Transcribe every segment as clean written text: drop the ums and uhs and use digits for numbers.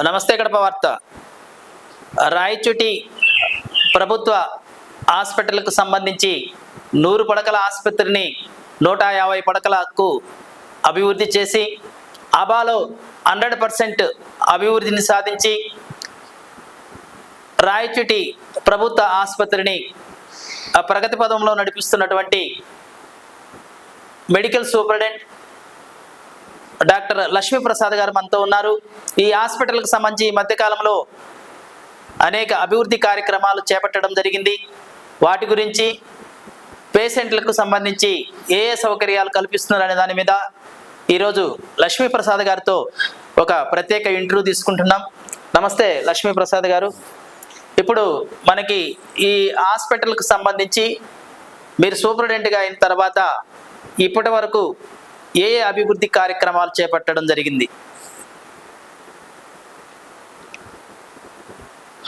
నమస్తే కడప వార్త. రాయచోటి ప్రభుత్వ హాస్పిటల్కు సంబంధించి 100 పడకల ఆసుపత్రిని 150 పడకలకు అభివృద్ధి చేసి అబాలో 100% అభివృద్ధిని సాధించి రాయచోటి ప్రభుత్వ ఆసుపత్రిని ప్రగతి పదంలో నడిపిస్తున్నటువంటి మెడికల్ సూపరింటెండెంట్ డాక్టర్ లక్ష్మీప్రసాద్ గారు మనతో ఉన్నారు. ఈ హాస్పిటల్కి సంబంధించి ఈ మధ్యకాలంలో అనేక అభివృద్ధి కార్యక్రమాలు చేపట్టడం జరిగింది. వాటి గురించి పేషెంట్లకు సంబంధించి ఏ సౌకర్యాలు కల్పిస్తున్నారనే దాని మీద ఈరోజు లక్ష్మీప్రసాద్ గారితో ఒక ప్రత్యేక ఇంటర్వ్యూ తీసుకుంటున్నాం. నమస్తే లక్ష్మీప్రసాద్ గారు. ఇప్పుడు మనకి ఈ హాస్పిటల్కి సంబంధించి మీరు సూపరింటెండెంట్గా అయిన తర్వాత ఇప్పటి వరకు ఏ అభివృద్ధి కార్యక్రమాలు చేపట్టడం జరిగింది?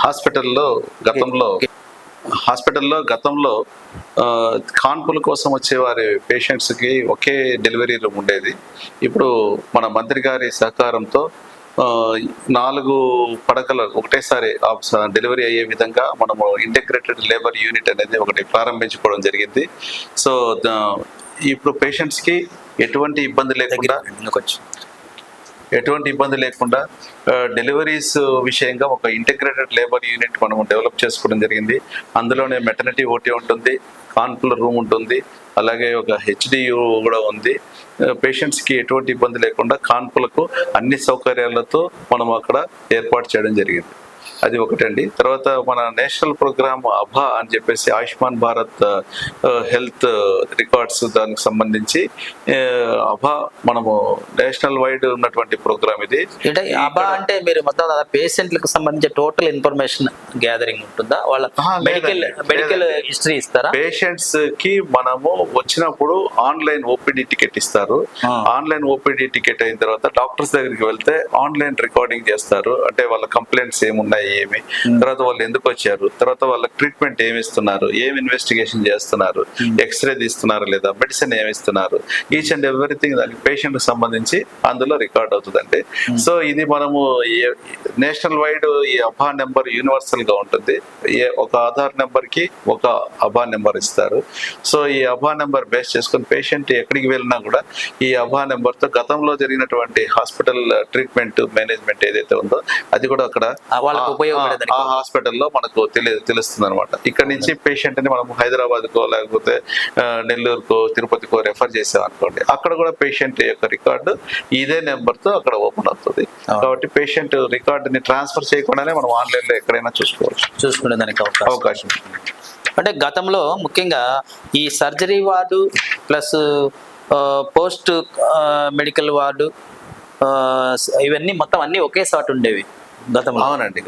హాస్పిటల్లో గతంలో కాన్పుల కోసం వచ్చే వారి పేషెంట్స్కి ఒకే డెలివరీ రూమ్ ఉండేది. ఇప్పుడు మన మంత్రి గారి సహకారంతో 4 పడకలు ఒకటేసారి డెలివరీ అయ్యే విధంగా మనము ఇంటిగ్రేటెడ్ లేబర్ యూనిట్ అనేది ఒకటి ప్రారంభించుకోవడం జరిగింది. సో ఇప్పుడు పేషెంట్స్కి ఎటువంటి ఇబ్బంది లేకుండా డెలివరీస్ విషయంగా ఒక ఇంటిగ్రేటెడ్ లేబర్ యూనిట్ మనం డెవలప్ చేసుకోవడం జరిగింది. అందులోనే మెటర్నిటీ ఓటీ ఉంటుంది, కాన్పుల రూమ్ ఉంటుంది, అలాగే ఒక హెచ్డియు కూడా ఉంది. పేషెంట్స్కి ఎటువంటి ఇబ్బంది లేకుండా కాన్పులకు అన్ని సౌకర్యాలతో మనం అక్కడ ఏర్పాటు చేయడం జరిగింది. అది ఒకటండి. తర్వాత మన నేషనల్ ప్రోగ్రామ్ అభా అని చెప్పేసి ఆయుష్మాన్ భారత్ హెల్త్ రికార్డ్స్ దానికి సంబంధించి అభా మనము నేషనల్ వైడ్ ఉన్నటువంటి ప్రోగ్రామ్ ఇది. అభా అంటే మీరు మొత్తం పేషెంట్లకు సంబంధించి టోటల్ ఇన్ఫర్మేషన్ గ్యాదరింగ్ ఉంటుందా? వాళ్ళ మెడికల్ హిస్టరీ ఇస్తారా? పేషెంట్స్ కి మనము వచ్చినప్పుడు ఆన్లైన్ ఓపీడీ టికెట్ ఇస్తారు. ఆన్లైన్ ఓపీడీ టికెట్ అయిన తర్వాత డాక్టర్స్ దగ్గరికి వెళ్తే ఆన్లైన్ రికార్డింగ్ చేస్తారు. అంటే వాళ్ళ కంప్లైంట్స్ ఏమున్నాయి, ఏమి తర్వాత వాళ్ళు ఎందుకు వచ్చారు, తర్వాత వాళ్ళకి ట్రీట్మెంట్ ఏమి ఇస్తున్నారు, ఏమి ఇన్వెస్టిగేషన్ చేస్తున్నారు, ఎక్స్రే తీస్తున్నారు లేదా మెడిసిన్ ఏమి ఇస్తున్నారు, ఈచ్ అండ్ ఎవ్రీథింగ్ దానికి పేషెంట్ సంబంధించి అందులో రికార్డ్ అవుతుందండి. సో ఇది మనము నేషనల్ వైడ్ ఈ అభా నెంబర్ యూనివర్సల్ గా ఉంటుంది. ఒక ఆధార్ నెంబర్ కి ఒక అభా నెంబర్ ఇస్తారు. సో ఈ అభా నెంబర్ బేస్ చేసుకుని పేషెంట్ ఎక్కడికి వెళ్ళినా కూడా ఈ అభా నెంబర్ తో గతంలో జరిగినటువంటి హాస్పిటల్ ట్రీట్మెంట్ మేనేజ్మెంట్ ఏదైతే ఉందో అది కూడా అక్కడ ఆ హాస్పిటల్లో మనకు తెలుస్తుంది అనమాట. ఇక్కడ నుంచి పేషెంట్ ని మనం హైదరాబాద్ కో లేకపోతే నెల్లూరుకో తిరుపతికో రెఫర్ చేసాం అనుకోండి, అక్కడ కూడా పేషెంట్ యొక్క రికార్డు ఇదే నెంబర్ తో అక్కడ ఓపెన్ అవుతుంది. కాబట్టి పేషెంట్ రికార్డు ని ట్రాన్స్ఫర్ చేయకుండానే మనం ఆన్లైన్ లో ఎక్కడైనా చూసుకునే దానికి అవకాశం. అంటే గతంలో ముఖ్యంగా ఈ surgery ward plus post medical ward ఇవన్నీ మొత్తం అన్ని ఒకే సాట్ ఉండేవి గతంలో. అవునండి,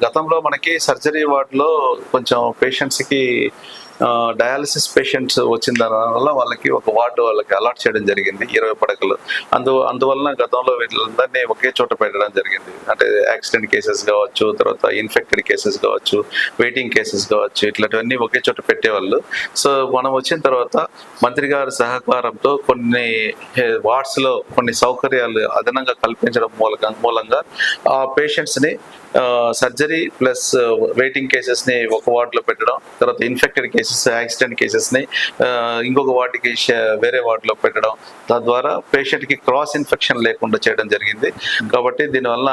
గతంలో మనకి సర్జరీ వార్డులో కొంచెం పేషెంట్స్ కి డయాలసిస్ పేషెంట్స్ వచ్చిన దానివల్ల వాళ్ళకి ఒక వార్డు వాళ్ళకి అలాట్ చేయడం జరిగింది, 20 పడకలు. అందువలన గతంలో వీళ్ళందరినీ ఒకే చోట పెట్టడం జరిగింది. అంటే యాక్సిడెంట్ కేసెస్ కావచ్చు, తర్వాత ఇన్ఫెక్టెడ్ కేసెస్ కావచ్చు, వెయిటింగ్ కేసెస్ కావచ్చు, ఇట్లాంటివన్నీ ఒకే చోట పెట్టేవాళ్ళు. సో మనం వచ్చిన తర్వాత మంత్రి గారి సహకారంతో కొన్ని వార్డ్స్ లో కొన్ని సౌకర్యాలు అదనంగా కల్పించడం మూలంగా ఆ పేషెంట్స్ ని సర్జరీ ప్లస్ వెయిటింగ్ కేసెస్ ని ఒక వార్డులో పెట్టడం, తర్వాత ఇన్ఫెక్టెడ్ కేసెస్ యాక్సిడెంట్ కేసెస్ ని ఇంకొక వార్డుకి వేరే వార్డులో పెట్టడం, తద్వారా పేషెంట్ కి క్రాస్ ఇన్ఫెక్షన్ లేకుండా చేయడం జరిగింది. కాబట్టి దీనివల్ల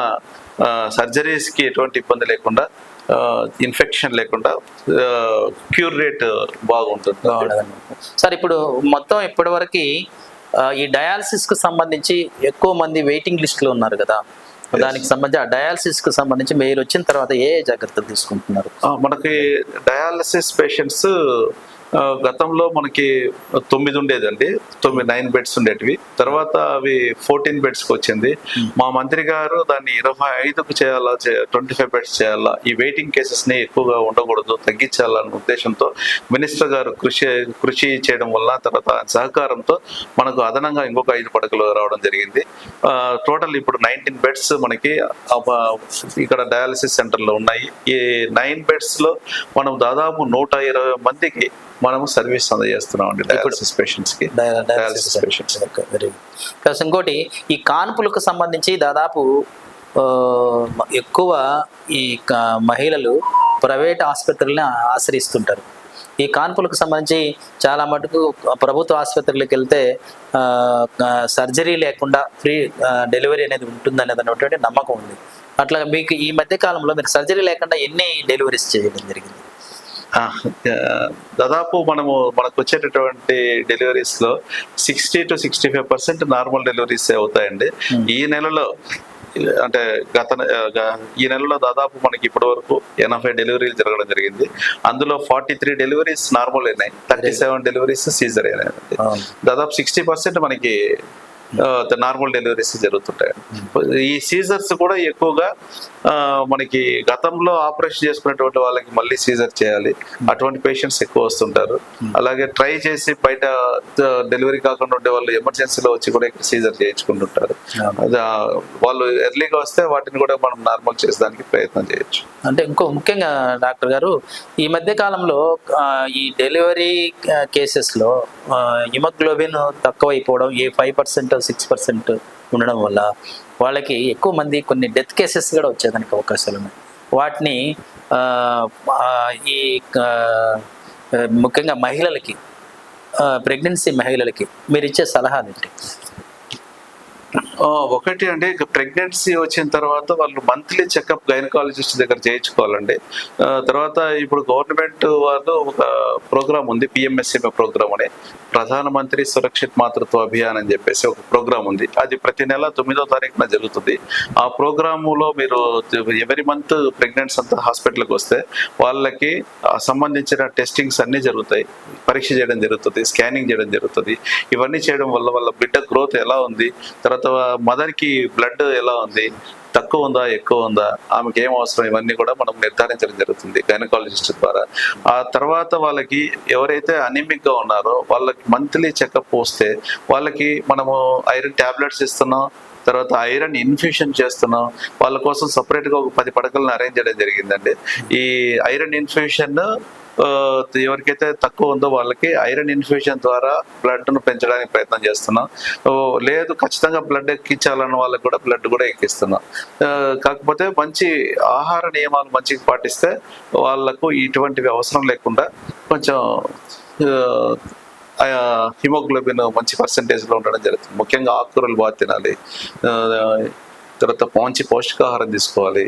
సర్జరీస్ కి ఎటువంటి ఇబ్బంది లేకుండా, ఇన్ఫెక్షన్ లేకుండా క్యూర్ రేట్ బాగుంటుంది. సార్, ఇప్పుడు మొత్తం ఇప్పటి వరకు ఈ డయాలసిస్ కు సంబంధించి ఎక్కువ మంది వెయిటింగ్ లిస్ట్ లో ఉన్నారు కదా, దానికి సంబంధించి ఆ డయాలసిస్ కు సంబంధించి మీరు వచ్చిన తర్వాత ఏ జాగ్రత్తలు తీసుకుంటున్నారు? మనకి డయాలసిస్ పేషెంట్స్ గతంలో మనకి 9 ఉండేదండి, 9 బెడ్స్ ఉండేటివి. తర్వాత అవి 14 బెడ్స్కి వచ్చింది. మా మంత్రి గారు దాన్ని 25కు చేయాలా, 25 బెడ్స్ చేయాలా, ఈ వెయిటింగ్ కేసెస్ ని ఎక్కువగా ఉండకూడదు, తగ్గించాలన్న ఉద్దేశంతో మినిస్టర్ గారు కృషి చేయడం వల్ల, తర్వాత సహకారంతో మనకు అదనంగా ఇంకొక 5 పడకలు రావడం జరిగింది. టోటల్ ఇప్పుడు 19 బెడ్స్ మనకి ఇక్కడ డయాలసిస్ సెంటర్ లో ఉన్నాయి. ఈ 9 బెడ్స్ లో మనం దాదాపు 120 మందికి మనము సర్వీస్ అందజేస్తున్నాం అండి డయాలసిస్ పేషెంట్స్ కి. ఇంకోటి ఈ కాన్పులకు సంబంధించి దాదాపు ఎక్కువ ఈ మహిళలు ప్రైవేట్ ఆసుపత్రుల్ని ఆశ్రయిస్తుంటారు. ఈ కాన్పులకు సంబంధించి చాలా మటుకు ప్రభుత్వ ఆసుపత్రులకు వెళ్తే సర్జరీ లేకుండా ఫ్రీ డెలివరీ అనేది ఉంటుందనేటువంటి నమ్మకం ఉంది. అట్లా మీకు ఈ మధ్య కాలంలో మీరు సర్జరీ లేకుండా ఎన్ని డెలివరీస్ చేయడం జరిగింది? దాదాపు మనకు వచ్చేటటువంటి డెలివరీస్ లో 60 to 65% నార్మల్ డెలివరీస్ అవుతాయండి. ఈ నెలలో అంటే ఈ నెలలో దాదాపు మనకి ఇప్పటి వరకు 80 డెలివరీలు జరగడం జరిగింది. అందులో 43 డెలివరీస్ నార్మల్ అయినాయి, 37 డెలివరీస్ సీజర్ అయినాయి. దాదాపు 60% మనకి నార్మల్ డెలివరీస్ జరుగుతుంటాయి. ఈ సీజర్స్ కూడా ఎక్కువగా మనకి గతంలో ఆపరేషన్ చేసుకునేటువంటి వాళ్ళకి మళ్ళీ సీజర్ చేయాలి, అటువంటి పేషెంట్స్ ఎక్కువ వస్తుంటారు. అలాగే ట్రై చేసి బయట డెలివరీ కాకుండా ఉండే వాళ్ళు ఎమర్జెన్సీలో వచ్చి కూడా ఇక్కడ సీజర్ చేయించుకుంటుంటారు. వాళ్ళు ఎర్లీగా వస్తే వాటిని కూడా మనం నార్మల్ చేసేదానికి ప్రయత్నం చేయొచ్చు. అంటే ఇంకో ముఖ్యంగా డాక్టర్ గారు, ఈ మధ్య కాలంలో ఈ డెలివరీ కేసెస్లో హిమోగ్లోబిన్ తక్కువైపోవడం, ఏ 5% 6% ఉండడం వల్ల వాళ్ళకి ఎక్కువ మంది కొన్ని డెత్ కేసెస్ కూడా వచ్చేదానికి అవకాశాలు ఉన్నాయి. వాటిని ఈ ముఖ్యంగా మహిళలకి, ప్రెగ్నెన్సీ మహిళలకి మీరు ఇచ్చే సలహాలు ఏంటి? ఒకటి అండి, ప్రెగ్నెన్సీ వచ్చిన తర్వాత వాళ్ళు మంత్లీ చెకప్ గైనకాలజిస్ట్ దగ్గర చేయించుకోవాలండి. తర్వాత ఇప్పుడు గవర్నమెంట్ వాళ్ళు ఒక ప్రోగ్రామ్ ఉంది, పిఎంఎస్ఎంఏ ప్రోగ్రామ్ అని, ప్రధానమంత్రి సురక్షిత్ మాతృత్వ అభియాన్ అని చెప్పేసి ఒక ప్రోగ్రామ్ ఉంది. అది ప్రతి నెల 9వ తారీఖున జరుగుతుంది. ఆ ప్రోగ్రాములో మీరు ఎవరి మంత్ ప్రెగ్నెంట్స్ అంతా హాస్పిటల్కి వస్తే వాళ్ళకి సంబంధించిన టెస్టింగ్స్ అన్నీ జరుగుతాయి, పరీక్ష చేయడం జరుగుతుంది, స్కానింగ్ చేయడం జరుగుతుంది. ఇవన్నీ చేయడం వల్ల వాళ్ళ బిడ్డ గ్రోత్ ఎలా ఉంది, తర్వాత మదర్కి బ్లడ్ ఎలా ఉంది, తక్కువ ఉందా ఎక్కువ ఉందా, ఆమెకి ఏం అవసరం, ఇవన్నీ కూడా మనం నిర్ధారించడం జరుగుతుంది గైనకాలజిస్ట్ ద్వారా. ఆ తర్వాత వాళ్ళకి ఎవరైతే అనీమిక్ గా ఉన్నారో వాళ్ళకి మంత్లీ చెకప్ వస్తే వాళ్ళకి మనము ఐరన్ టాబ్లెట్స్ ఇస్తున్నాం, తర్వాత ఐరన్ ఇన్ఫ్యూషన్ చేస్తున్నాం. వాళ్ళ కోసం సపరేట్ గా ఒక 10 పడకలను అరేంజ్ చేయడం జరిగిందండి. ఈ ఐరన్ ఇన్ఫ్యూషన్ ఎవరికైతే తక్కువ ఉందో వాళ్ళకి ఐరన్ ఇన్ఫ్యూషన్ ద్వారా బ్లడ్ ను పెంచడానికి ప్రయత్నం చేస్తున్నాం. లేదు ఖచ్చితంగా బ్లడ్ ఎక్కించాలన్న వాళ్ళకి కూడా బ్లడ్ కూడా ఎక్కిస్తున్నాం. కాకపోతే మంచి ఆహార నియమాలు మంచిగా పాటిస్తే వాళ్ళకు ఇటువంటివి అవసరం లేకుండా కొంచెం హిమోగ్లోబిన్ మంచి పర్సెంటేజ్లో ఉండడం జరుగుతుంది. ముఖ్యంగా ఆకుకూరలు బాగా తినాలి, తర్వాత మంచి పౌష్టికాహారం తీసుకోవాలి.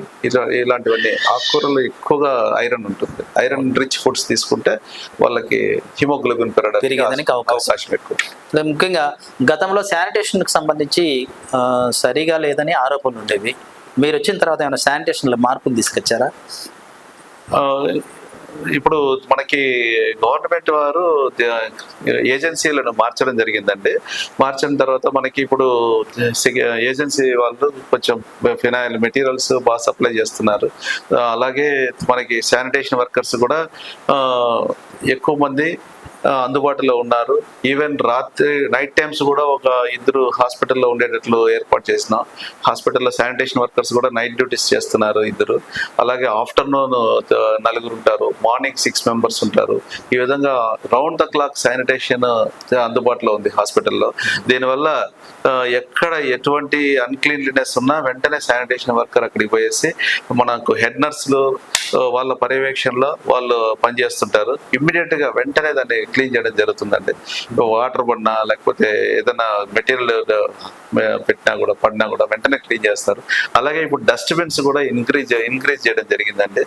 ఇలాంటివన్నీ ఆకుకూరలు ఎక్కువగా ఐరన్ ఉంటుంది. ఐరన్ రిచ్ ఫుడ్స్ తీసుకుంటే వాళ్ళకి హిమోగ్లోబిన్ పెరగడానికి అవకాశం ఎక్కువ. ముఖ్యంగా గతంలో శానిటేషన్కి సంబంధించి సరిగా లేదని ఆరోపణలు ఉండేవి. మీరు వచ్చిన తర్వాత ఏమైనా శానిటేషన్లో మార్పులు తీసుకొచ్చారా? ఇప్పుడు మనకి గవర్నమెంట్ వారు ఏజెన్సీలను మార్చడం జరిగిందండి. మార్చిన తర్వాత మనకి ఇప్పుడు ఏజెన్సీ వాళ్ళు కొంచెం ఫినాయిల్ మెటీరియల్స్ బాగా సప్లై చేస్తున్నారు. అలాగే మనకి శానిటేషన్ వర్కర్స్ కూడా ఎక్కువ మంది అందుబాటులో ఉన్నారు. ఈవెన్ రాత్రి నైట్ టైమ్స్ కూడా ఒక 2 హాస్పిటల్లో ఉండేటట్లు ఏర్పాటు చేసినాం. హాస్పిటల్లో శానిటేషన్ వర్కర్స్ కూడా నైట్ డ్యూటీస్ చేస్తున్నారు 2. అలాగే ఆఫ్టర్నూన్ 4 ఉంటారు, మార్నింగ్ 6 మెంబర్స్ ఉంటారు. ఈ విధంగా రౌండ్ ద క్లాక్ శానిటేషన్ అందుబాటులో ఉంది హాస్పిటల్లో. దీనివల్ల ఎక్కడ ఎటువంటి అన్క్లీన్లీనెస్ ఉన్నా వెంటనే శానిటేషన్ వర్కర్ అక్కడికి పోయేసి మనకు హెడ్ నర్సులు వాళ్ళ పర్యవేక్షణలో వాళ్ళు పనిచేస్తుంటారు. ఇమ్మీడియట్ గా వెంటనే దాన్ని క్లీన్ చేయడం జరుగుతుందండి. వాటర్ పడినా లేకపోతే ఏదైనా మెటీరియల్ పెట్టినా కూడా పడినా కూడా వెంటనే క్లీన్ చేస్తారు. అలాగే ఇప్పుడు డస్ట్బిన్స్ కూడా ఇంక్రీజ్ చేయడం జరిగిందండి.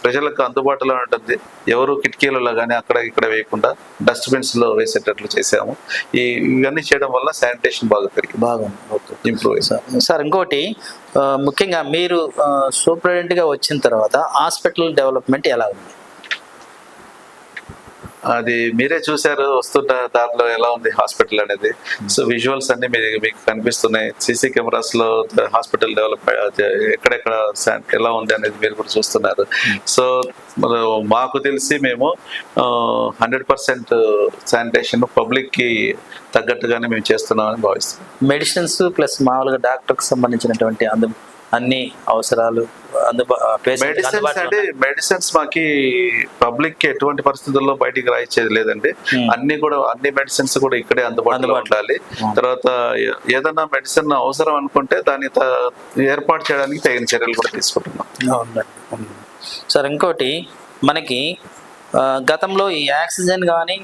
ప్రజలకు అందుబాటులో ఉంటుంది. ఎవరు కిటికీలలో కానీ అక్కడ ఇక్కడ వేయకుండా డస్ట్బిన్స్ లో వేసేటట్లు చేసాము. ఇవన్నీ చేయడం వల్ల శానిటేషన్ బాగా పెరిగింది, బాగా ఇంప్రూవ్ అయింది. సార్ ఇంకోటి, ముఖ్యంగా మీరు సూపరింటెండెంట్ గా వచ్చిన తర్వాత హాస్పిటల్ డెవలప్మెంట్ ఎలా ఉంది? అది మీరే చూసారు, వస్తున్న దారిలో ఎలా ఉంది హాస్పిటల్ అనేది. సో విజువల్స్ అన్ని మీకు కనిపిస్తున్నాయి. సీసీ కెమెరాస్ లో హాస్పిటల్ డెవలప్మెంట్ ఎక్కడెక్కడ ఎలా ఉంది అనేది మీరు కూడా చూస్తున్నారు. సో మాకు తెలిసి మేము 100% శానిటేషన్ పబ్లిక్ కి తగ్గట్టుగానే మేము చేస్తున్నామని భావిస్తున్నాం. మెడిసిన్స్ ప్లస్ మామూలుగా డాక్టర్కి సంబంధించినటువంటి అన్ని అవసరాలు పేషెంట్ మెడిసిన్స్ అంటే మెడిసిన్స్ మాకి పబ్లిక్ కి ఎటువంటి పరిస్థితుల్లో బయటికి రాయించేది లేదండి. అన్ని మెడిసిన్స్ కూడా ఇక్కడే అందుబాటులో ఉండాలి. తర్వాత ఏదైనా మెడిసిన్ అవసరం అనుకుంటే దాన్ని ఏర్పాటు చేయడానికి తగిన చర్యలు కూడా తీసుకుంటున్నాం. సార్ ఇంకోటి మనకి గతంలో ఈ ఆక్సిజన్ కానీ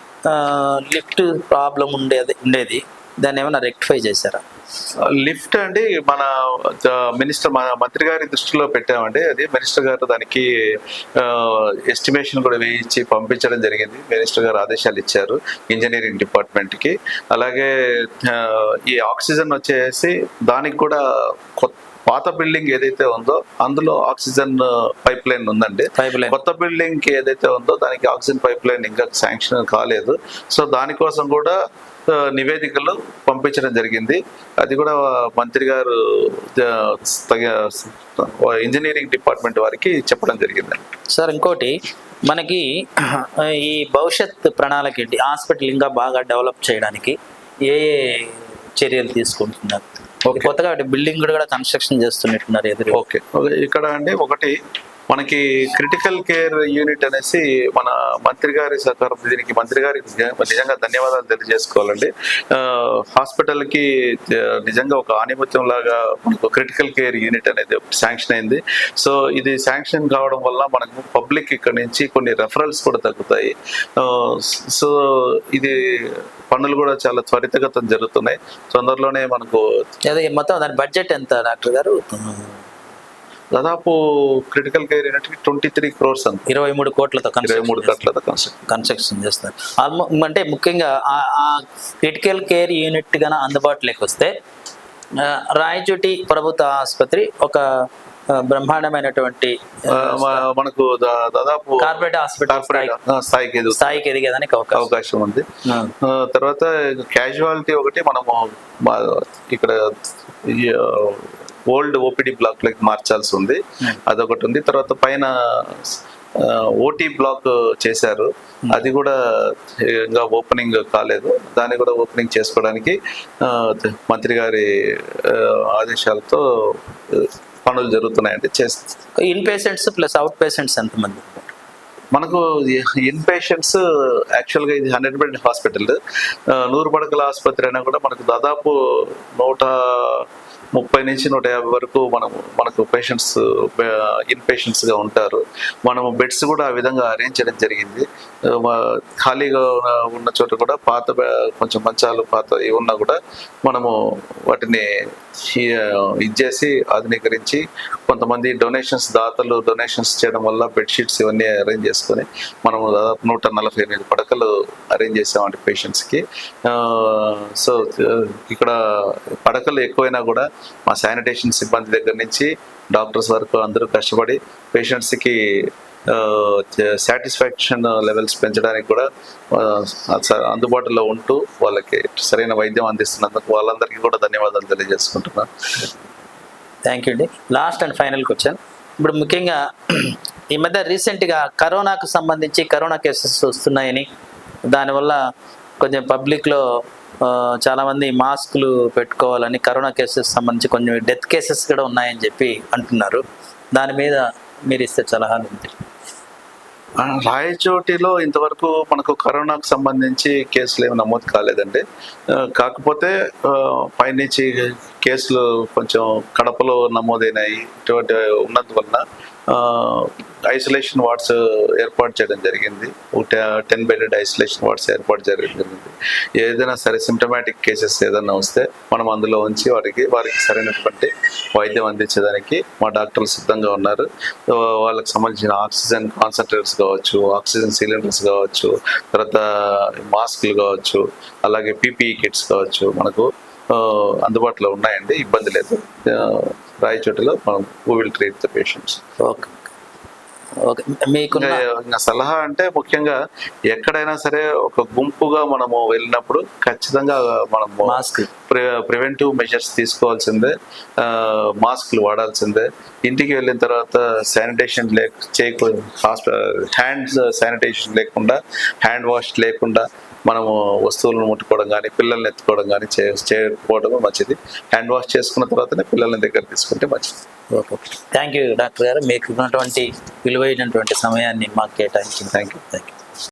లిఫ్ట్ ప్రాబ్లం ఉండేది, దాన్ని ఏమైనా రెక్టిఫై చేశారా? లిఫ్ట్ అండి మన మంత్రి గారి దృష్టిలో పెట్టామండి. అది మినిస్టర్ గారు దానికి ఎస్టిమేషన్ కూడా వేయించి పంపించడం జరిగింది. మినిస్టర్ గారు ఆదేశాలు ఇచ్చారు ఇంజనీరింగ్ డిపార్ట్మెంట్ కి. అలాగే ఈ ఆక్సిజన్ వచ్చేసి దానికి కూడా పాత బిల్డింగ్ ఏదైతే ఉందో అందులో ఆక్సిజన్ పైప్ లైన్ ఉందండి. కొత్త బిల్డింగ్ కి ఏదైతే ఉందో దానికి ఆక్సిజన్ పైప్ లైన్ ఇంకా శాంక్షన్ కాలేదు. సో దానికోసం కూడా నివేదికలు పంపించడం జరిగింది. అది కూడా మంత్రి గారు ఇంజనీరింగ్ డిపార్ట్మెంట్ వారికి చెప్పడం జరిగింది. సార్ ఇంకోటి మనకి ఈ భవిష్యత్ ప్రణాళిక ఏంటి? హాస్పిటల్ ఇంకా బాగా డెవలప్ చేయడానికి ఏ చర్యలు తీసుకుంటున్నారు? కొత్తగా బిల్డింగ్ కూడా కన్స్ట్రక్షన్ చేస్తున్నట్టున్నారు ఎదురు. ఓకే, ఇక్కడ అండి ఒకటి మనకి క్రిటికల్ కేర్ యూనిట్ అనేసి మన మంత్రి గారి సహకారం, దీనికి మంత్రి గారికి నిజంగా ధన్యవాదాలు తెలియజేసుకోవాలండి. హాస్పిటల్కి నిజంగా ఒక ఆనిముత్యం లాగా మనకు క్రిటికల్ కేర్ యూనిట్ అనేది శాంక్షన్ అయింది. సో ఇది శాంక్షన్ కావడం వల్ల మనకు పబ్లిక్ ఇక్కడ నుంచి కొన్ని రెఫరల్స్ కూడా తగ్గుతాయి. సో ఇది పనులు కూడా చాలా త్వరితగతం జరుగుతున్నాయి. తొందరలోనే మనకు మొత్తం దాని బడ్జెట్ ఎంత డాక్టర్ గారు? దాదాపు క్రిటికల్ కేర్ యూనిట్ 23 crores 23 కోట్లతో కన్స్ట్రక్షన్ చేస్తారు. అంటే ముఖ్యంగా ఆ క్రిటికల్ కేర్ యూనిట్ గాన అందుబాటులోకి వస్తే రాయచోటి ప్రభుత్వ ఆసుపత్రి ఒక బ్రహ్మాండమైనటువంటి మనకు దాదాపు కార్పొరేట్ హాస్పిటల్ స్థాయికి ఎదిగేదానికి అవకాశం ఉంది. తర్వాత క్యాజువాలిటీ ఒకటి మనము ఇక్కడ ఓల్డ్ ఓపీడీ బ్లాక్ లకి మార్చాల్సి ఉంది, అదొకటి ఉంది. తర్వాత పైన ఓటీ బ్లాక్ చేశారు, అది కూడా ఇంకా ఓపెనింగ్ కాలేదు. దాన్ని కూడా ఓపెనింగ్ చేసుకోవడానికి మంత్రి గారి ఆదేశాలతో పనులు జరుగుతున్నాయండి. In patients plus out patients ఎంతమంది? మనకు ఇన్ పేషెంట్స్ యాక్చువల్గా ఇది 100-bed హాస్పిటల్. 100 పడకల ఆసుపత్రి అయినా కూడా మనకు దాదాపు 130 నుంచి 150 వరకు మనకు పేషెంట్స్ ఇన్ పేషెంట్స్గా ఉంటారు. మనము బెడ్స్ కూడా ఆ విధంగా అరేంజ్ చేయడం జరిగింది. ఖాళీగా ఉన్న చోట కూడా కొంచెం మంచాలు ఇవి ఉన్నా కూడా మనము వాటిని ఇచ్చేసి ఆధునీకరించి కొంతమంది దాతలు డొనేషన్స్ చేయడం వల్ల బెడ్షీట్స్ ఇవన్నీ అరేంజ్ చేసుకొని మనము దాదాపు 148 పడకలు అరేంజ్ చేసామండి పేషెంట్స్కి. సో ఇక్కడ పడకలు ఎక్కువైనా కూడా మా శానిటేషన్ సిబ్బంది దగ్గర నుంచి డాక్టర్స్ వరకు అందరూ కష్టపడి పేషెంట్స్కి సాటిస్ఫాక్షన్ లెవెల్స్ పెంచడానికి కూడా అందుబాటులో ఉంటూ వాళ్ళకి సరైన వైద్యం అందిస్తున్నందుకు వాళ్ళందరికీ కూడా ధన్యవాదాలు తెలియజేసుకుంటున్నాను. థ్యాంక్ యూ అండి. Last and final question. ఇప్పుడు ముఖ్యంగా ఈ మధ్య రీసెంట్గా కరోనాకు సంబంధించి కరోనా కేసెస్ వస్తున్నాయని, దానివల్ల కొంచెం పబ్లిక్లో చాలామంది మాస్కులు పెట్టుకోవాలని, కరోనా కేసెస్ సంబంధించి కొంచెం డెత్ కేసెస్ కూడా ఉన్నాయని చెప్పి అంటున్నారు. దాని మీద మీరు ఇస్తే సలహాలు ఉంటాయి. రాయచోటిలో ఇంతవరకు మనకు కరోనాకు సంబంధించి కేసులు ఏమి నమోదు కాలేదండి. కాకపోతే పైనుంచి కేసులు కొంచెం కడపలో నమోదైనాయి. ఇటువంటి ఉన్నందువలన ఐసోలేషన్ వార్డ్స్ ఏర్పాటు చేయడం జరిగింది. 10-bedded ఐసోలేషన్ వార్డ్స్ ఏర్పాటు చేయడం జరిగింది. ఏదైనా సరే సిమ్టమాటిక్ కేసెస్ ఏదైనా వస్తే మనం అందులో ఉంచి వారికి సరైనటువంటి వైద్యం అందించడానికి మా డాక్టర్లు సిద్ధంగా ఉన్నారు. వాళ్ళకి సంబంధించిన ఆక్సిజన్ కాన్సన్ట్రేటర్స్ కావచ్చు, ఆక్సిజన్ సిలిండర్స్ కావచ్చు, తర్వాత మాస్కులు కావచ్చు, అలాగే పీపీఈ కిట్స్ కావచ్చు మనకు అందుబాటులో ఉన్నాయండి. ఇబ్బంది లేదు. రాయచోటిలో మనం will treat the patients. Okay okay. మీకు సలహా అంటే ముఖ్యంగా ఎక్కడైనా సరే ఒక గుంపుగా మనము వెళ్ళినప్పుడు ఖచ్చితంగా మనము ప్రివెంటివ్ మెజర్స్ తీసుకోవాల్సిందే, మాస్క్లు వాడాల్సిందే. ఇంటికి వెళ్ళిన తర్వాత శానిటేషన్ హ్యాండ్స్ శానిటేషన్ లేకుండా, హ్యాండ్ వాష్ లేకుండా మనము వస్తువులను ముట్టుకోవడం కానీ పిల్లల్ని ఎత్తుకోవడం కానీ చేయకపోవడం మంచిది. హ్యాండ్ వాష్ చేసుకున్న తర్వాతనే పిల్లల్ని దగ్గర తీసుకుంటే మంచిది. ఓకే, థ్యాంక్ యూ డాక్టర్ గారు, మీకు ఉన్నటువంటి విలువైనటువంటి సమయాన్ని మాకు కేటాయించింది. Thank you.